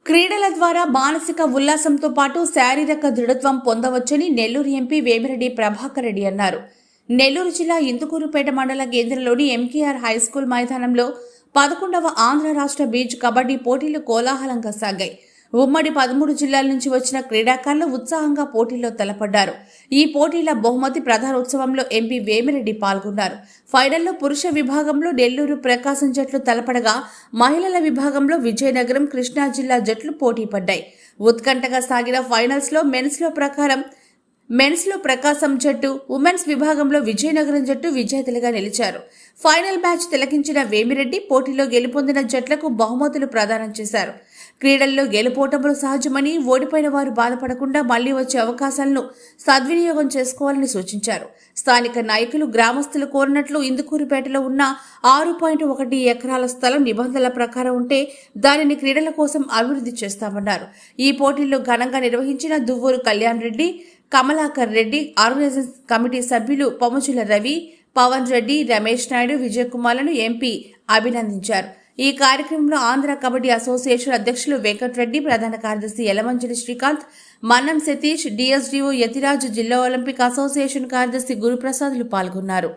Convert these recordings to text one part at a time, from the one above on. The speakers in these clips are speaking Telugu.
క్రీడల ద్వారా మానసిక ఉల్లాసంతో పాటు శారీరక దృఢత్వం పొందవచ్చని నెల్లూరు ఎంపీ వేమిరెడ్డి ప్రభాకర్ రెడ్డి అన్నారు. నెల్లూరు జిల్లా ఇందుకూరుపేట మండల కేంద్రంలోని ఎంకేఆర్ హైస్కూల్ మైదానంలో 11వ ఆంధ్ర రాష్ట్ర బీచ్ కబడ్డీ పోటీలు కోలాహలంగా సాగాయి. ఉమ్మడి 13 జిల్లాల నుంచి వచ్చిన క్రీడాకారులు ఉత్సాహంగా పోటీల్లో తలపడ్డారు. ఈ పోటీల బహుమతి ప్రధానోత్సవంలో ఎంపీ వేమిరెడ్డి పాల్గొన్నారు. ఫైనల్లో పురుష విభాగంలో నెల్లూరు, ప్రకాశం జట్లు తలపడగా మహిళల విభాగంలో విజయనగరం, కృష్ణా జిల్లా జట్లు పోటీ పడ్డాయి. ఉత్కంఠగా సాగిన ఫైనల్స్ లో మెన్స్ లో ప్రకాశం జట్టు, ఉమెన్స్ విభాగంలో విజయనగరం జట్టు విజేతలుగా నిలిచారు. ఫైనల్ మ్యాచ్ తిలకించిన వేమిరెడ్డి పోటీలో గెలుపొందిన జట్లకు బహుమతులు ప్రదానం చేశారు. క్రీడల్లో గెలుపోటములు సహజమని, ఓడిపోయిన వారు బాధపడకుండా మళ్లీ వచ్చే అవకాశాలను సద్వినియోగం చేసుకోవాలని సూచించారు. స్థానిక నాయకులు, గ్రామస్తులు కోరినట్లు ఇందుకూరుపేటలో ఉన్న 6.1 ఎకరాల స్థలం నిబంధనల ప్రకారం ఉంటే దానిని క్రీడల కోసం అభివృద్ధి చేస్తామన్నారు. ఈ పోటీల్లో ఘనంగా నిర్వహించిన దువ్వూరు కళ్యాణ్ రెడ్డి, కమలాకర్ రెడ్డి, ఆర్గనైజింగ్ కమిటీ సభ్యులు పముచుల రవి, పవన్ రెడ్డి, రమేష్ నాయుడు, విజయకుమార్లను ఎంపీ అభినందించారు. ఈ కార్యక్రమంలో ఆంధ్ర కబడ్డీ అసోసియేషన్ అధ్యక్షులు వెంకటరెడ్డి, ప్రధాన కార్యదర్శి యలమంచిలి శ్రీకాంత్, మన్నం సతీష్, డిఎస్డిఓ యతిరాజ్, జిల్లా ఒలింపిక్ అసోసియేషన్ కార్యదర్శి గురుప్రసాద్లు పాల్గొన్నారు.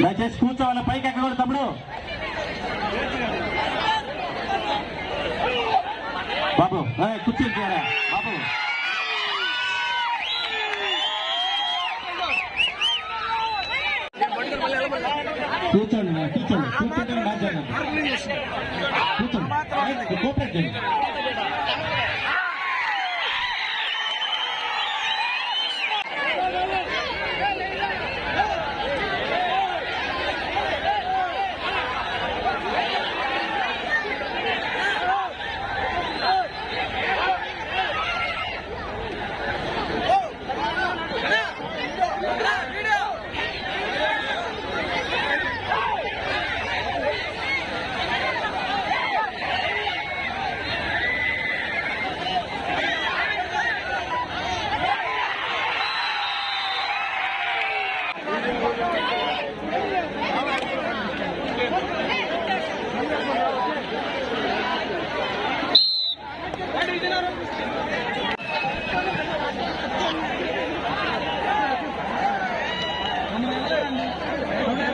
దయచేసి కూర్చోవాలి, పైకి ఎక్కకూడదు తమ్ముడు. బాబు కూర్చుంటారా బాబు? కూర్చోండి, కూర్చోండి, కూర్చుంటే మాట్లాడండి, కూర్చోండి, కోఆపరేట్ చేయండి.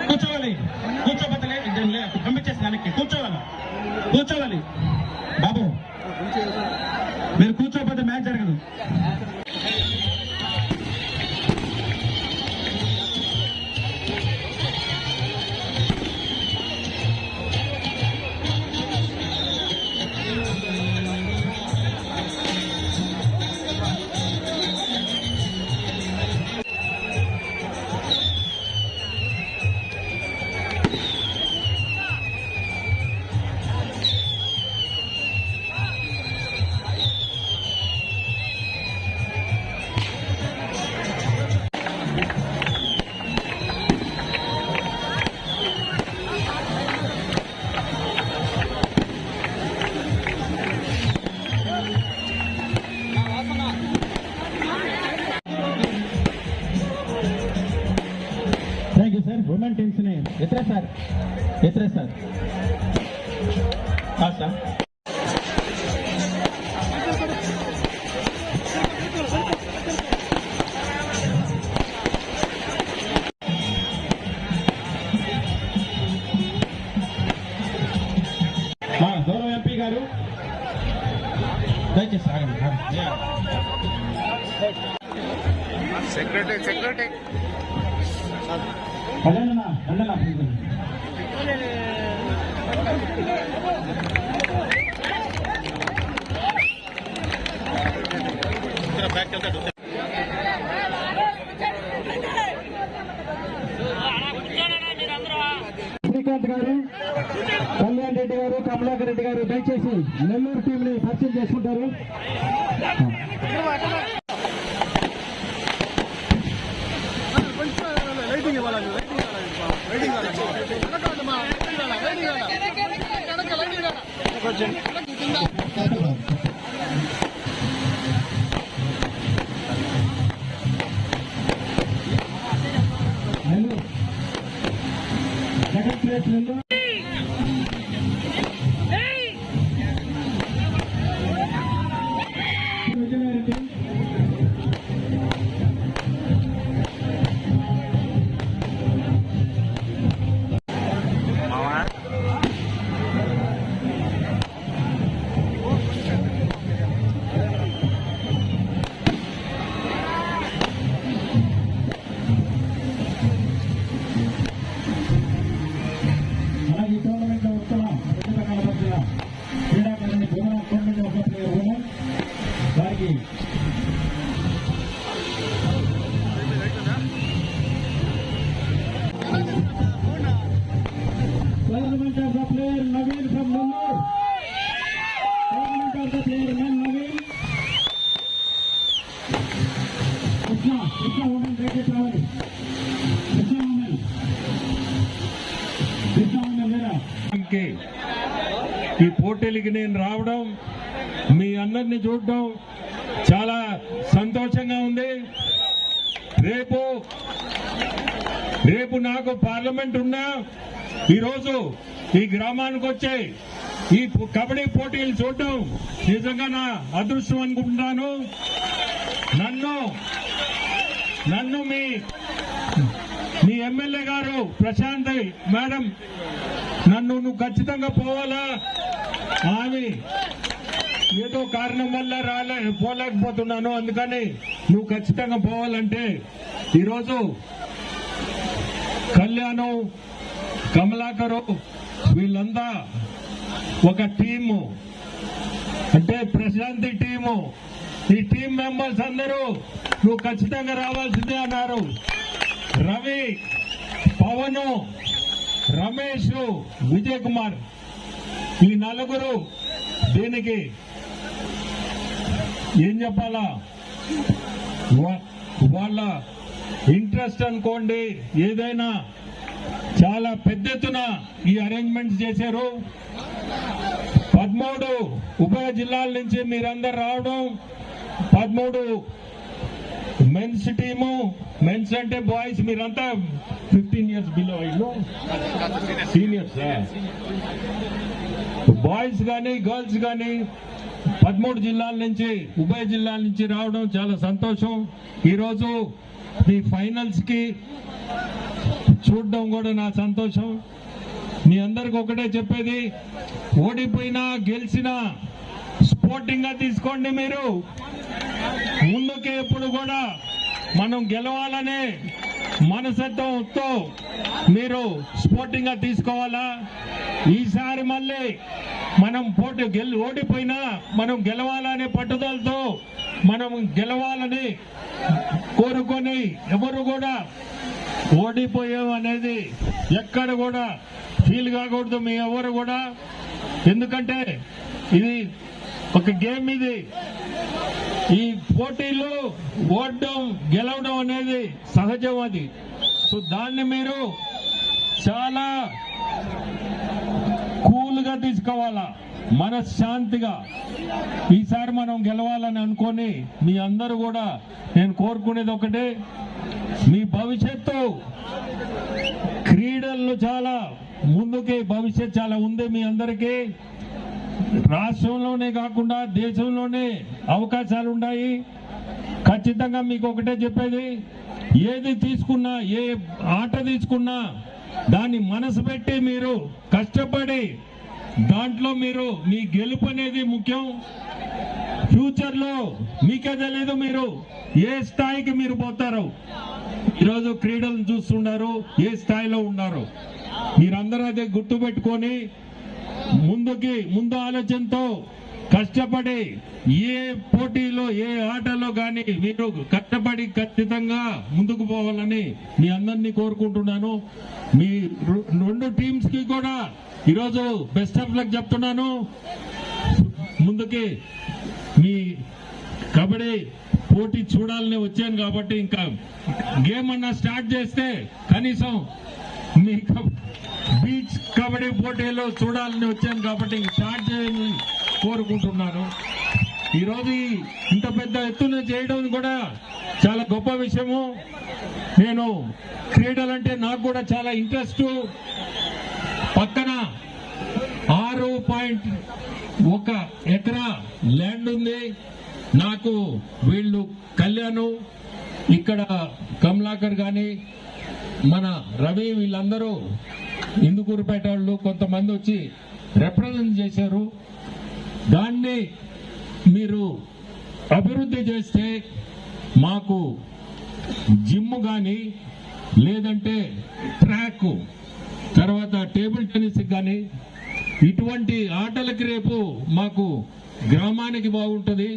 కూర్చోవాలి, కూర్చోబోతలే పంపించేసి దానికి కూర్చోవాలి బాబు. మీరు కూర్చోపోతే మ్యాచ్ జరగదు. సార్ ఎత్రే సార్ సార్ మా గౌరవ ఎంపీ గారు దయచేసి ఆగండి సెక్రటరీ అదేనా అదేనా శ్రీకాంత్ గారు, కళ్యాణ్ రెడ్డి గారు, కమలాకర్ రెడ్డి గారు దయచేసి నెల్లూరు టీం ని పరిచయం చేసుకుంటారు. Nellore second place Nellore. విజయనగరం అలాగే ఈ టోర్నమెంట్ లో ఉత్తమ ప్రతిభ కనబరిచిన క్రీడాకారుని భువన టోర్నమెంట్ ఒక ప్లేయర్ ఉమెన్ వారికి tournament of the player Naveen from Nellore. Tournament of the player men Naveen. Krishna women దయచేసి రావాలి. కృష్ణ ఉమెన్ వేరా ఈ పోటీలకి నేను రావడం, మీ అందరినీ చూడడం చాలా సంతోషంగా ఉంది. రేపు నాకు పార్లమెంట్ ఉన్నా ఈరోజు ఈ గ్రామానికి వచ్చే ఈ కబడ్డీ పోటీలు చూడడం నిజంగా నా అదృష్టం అనుకుంటున్నాను. నన్ను మీ ఎమ్మెల్యే గారు ప్రశాంత్ మేడం నన్ను నువ్వు ఖచ్చితంగా పోవాలా, ఆమె ఏదో కారణం వల్ల పోలేకపోతున్నాను, అందుకని నువ్వు ఖచ్చితంగా పోవాలంటే ఈరోజు కళ్యాణం, కమలాకరు వీళ్ళంతా ఒక టీము, అంటే ప్రశాంతి టీము. ఈ టీం మెంబర్స్ అందరూ నువ్వు ఖచ్చితంగా రావాల్సిందే అన్నారు. రవి, పవన్, రమేష్, విజయ్ కుమార్ ఈ నలుగురు దీనికి ఏం చెప్పాలా, వాళ్ళ ఇంట్రెస్ట్ అనుకోండి, ఏదైనా చాలా పెద్ద ఎత్తున ఈ అరేంజ్మెంట్స్ చేశారు. 13 ఉభయ జిల్లాల నుంచి మీరందరూ రావడం, 13 మెన్స్ టీము, మెన్స్ అంటే బాయ్స్ మీరంతా 15 ఇయర్స్ బిలో సీనియర్స్, బాయ్స్ కానీ గర్ల్స్ కానీ 13 జిల్లాల నుంచి, ఉభయ జిల్లాల నుంచి రావడం చాలా సంతోషం. ఈరోజు ఈ ఫైనల్స్ కి చూడడం కూడా నా సంతోషం. మీ అందరికి ఒకటే చెప్పేది, ఓడిపోయినా గెలిచినా స్పోర్టింగ్ గా తీసుకోండి. మీరు ముందుకే ఎప్పుడు కూడా మనం గెలవాలనే మనసత్వంతో మీరు స్పోర్టింగ్ గా తీసుకోవాలా. ఈసారి మళ్ళీ మనం ఓడిపోయినా మనం గెలవాలనే పట్టుదలతో మనం గెలవాలని కోరుకొని ఎవరు కూడా ఓడిపోయాం అనేది ఎక్కడ కూడా ఫీల్ కాకూడదు మీ ఎవరు కూడా. ఎందుకంటే ఇది ఒక గేమ్, ఇది ఈ పోటీలో ఓడడం గెలవడం అనేది సహజం. అది సో దాన్ని మీరు చాలా కూల్ గా తీసుకోవాలా, మనశ్శాంతిగా. ఈసారి మనం గెలవాలని అనుకొని మీ అందరూ కూడా నేను కోరుకునేది ఒకటే, మీ భవిష్యత్తు క్రీడల్లో క్రీడల్లో చాలా ముందుకి భవిష్యత్ చాలా ఉంది మీ అందరికీ. రాష్ట్రంలోనే కాకుండా దేశంలోనే అవకాశాలు ఉన్నాయి. ఖచ్చితంగా మీకు ఒకటే చెప్పేది, ఏది తీసుకున్నా, ఏ ఆట తీసుకున్నా దాన్ని మనసు పెట్టి మీరు కష్టపడి దాంట్లో మీరు మీ గెలుపు అనేది ముఖ్యం. ఫ్యూచర్ లో మీకే తెలియదు మీరు ఏ స్థాయికి మీరు పోతారు. ఈరోజు క్రీడలను చూస్తున్నారు, ఏ స్థాయిలో ఉన్నారు. మీరందరూ అదే గుర్తు పెట్టుకొని ముందు ఆలోచనతో కష్టపడి ఏ పోటీలో ఏ ఆటలో కానీ మీరు కష్టపడి ఖచ్చితంగా ముందుకు పోవాలని మీ అందరినీ కోరుకుంటున్నాను. మీ రెండు టీమ్స్ కి కూడా ఈరోజు బెస్ట్ ఆఫ్ లక్ చెప్తున్నాను. ముందుకి మీ కబడ్డీ పోటీ చూడాలని వచ్చాను కాబట్టి ఇంకా గేమ్ అన్నా స్టార్ట్ చేస్తే కనీసం మీ బీచ్ కబడ్డీ పోటీలో చూడాలని వచ్చాను కాబట్టి స్టార్ట్ చేయాలని కోరుకుంటున్నాను. ఈరోజు ఇంత పెద్ద ఎత్తున చేయడం కూడా చాలా గొప్ప విషయము. నేను క్రీడలంటే నాకు కూడా చాలా ఇంట్రెస్ట్. పక్కన 6.1 ఎకరా ల్యాండ్ ఉంది నాకు. వీళ్ళు కళ్యాణ్, ఇక్కడ కమలాకర్ గాని మన రవి వీళ్ళందరూ ఇందుకూరుపేట వాళ్ళు కొంతమంది వచ్చి రిప్రజెంట్ చేశారు. దాన్ని మీరు అభివృద్ధి చేస్తే మాకు జిమ్ కానీ లేదంటే ట్రాక్, తర్వాత టేబుల్ టెన్నిస్ కానీ ఇటువంటి ఆటలకి రేపు మాకు గ్రామానికి బాగుంటుంది.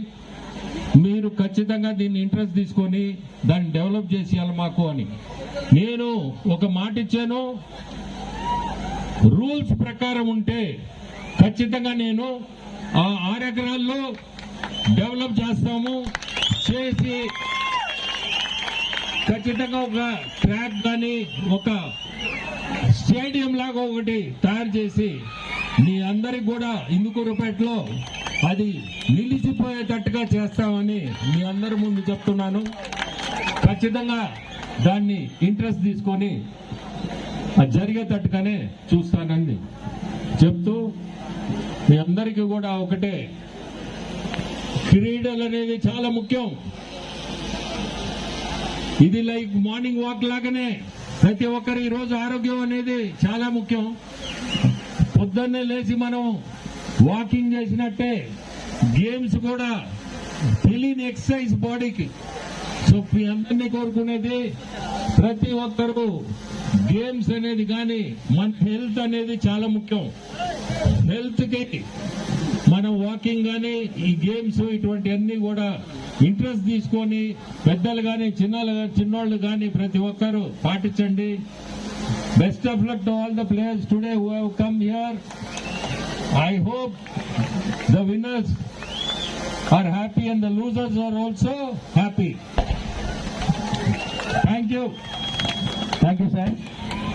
మీరు ఖచ్చితంగా దీన్ని ఇంట్రెస్ట్ తీసుకొని దాన్ని డెవలప్ చేసేయాలి మాకు అని నేను ఒక మాట ఇచ్చాను. రూల్స్ ప్రకారం ఉంటే ఖచ్చితంగా నేను ఆ 6 ఎకరాల్లో డెవలప్ చేస్తాము. చేసి ఖచ్చితంగా ఒక ట్రాక్ కానీ ఒక స్టేడియం లాగా ఒకటి తయారు చేసి మీ అందరికి కూడా ఇందుకూరుపేటలో అది నిలిచిపోయేటట్టుగా చేస్తామని మీ అందరి ముందు చెప్తున్నాను. ఖచ్చితంగా దాన్ని ఇంట్రెస్ట్ తీసుకొని అది జరిగేటట్టుగానే చూస్తానని చెప్తూ మీ అందరికీ కూడా ఒకటే, క్రీడలు అనేది చాలా ముఖ్యం. ఇది లైక్ మార్నింగ్ వాక్ లాగానే ప్రతి ఒక్కరు ఈరోజు ఆరోగ్యం అనేది చాలా ముఖ్యం. పొద్దున్నే లేచి మనం వాకింగ్ చేసినట్టే గేమ్స్ కూడా తెలియని ఎక్సర్సైజ్ బాడీకి. సో మీ అందరినీ కోరుకునేది ప్రతి ఒక్కరు గేమ్స్ అనేది కానీ మన హెల్త్ అనేది చాలా ముఖ్యం. హెల్త్ కి మనం వాకింగ్ కానీ ఈ గేమ్స్ ఇటువంటి అన్ని కూడా ఇంట్రెస్ట్ తీసుకొని పెద్దలు కానీ చిన్నోళ్ళు కానీ ప్రతి ఒక్కరు పాటించండి. Best of luck to all the players today who have come here. I hope the winners are happy and the losers are also happy. Thank you. Thank you sir.